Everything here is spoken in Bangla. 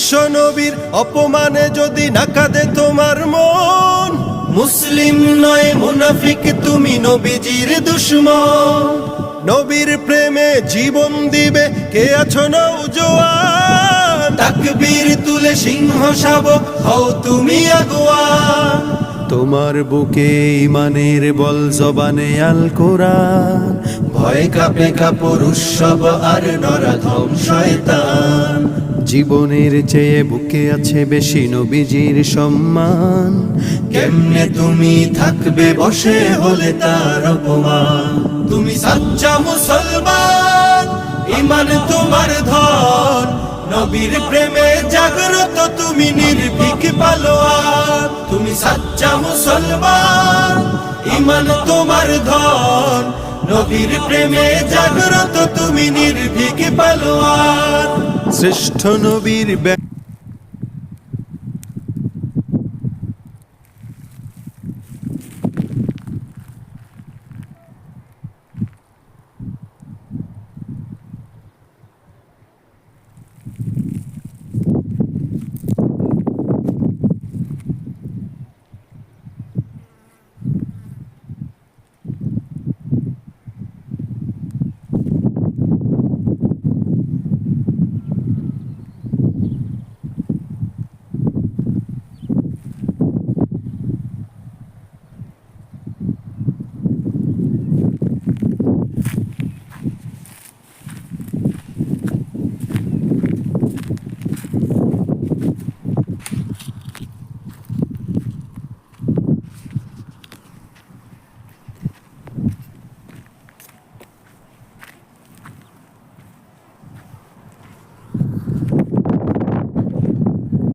বিশ্ব নবীর অপমানে যদি না কাঁদে তোমার মন, মুসলিম নয় মুনাফিক তুমি নবীজির দুশমন। নবীর প্রেমে জীবন দিবে কে আছো নওজোয়ান, তাকবীর তুলে সিংহ শাবক হও তুমি আগুয়ান। তোমার বুকে ইমানের বল জবানে আল কোরআন, ভয় কাঁপে কাপড় উৎসব আর নরাধম শয়তান। জীবনের চেয়ে বুকে আছে বেশি নবীজির সম্মান, কেমনে তুমি থাকবে বসে হলে তার অপমান। তুমি সাচ্চা মুসলমান, ইমান তোমার ধন, নবীর প্রেমে জাগ্রত তুমি নির্ভীক পালোয়ান। তুমি সাচ্চা মুসলমান, ইমান তোমার ধন, নবীর প্রেমে জাগ্রত তুমি নির্ভীক পালোয়ান। শ্রেষ্ঠ নবীর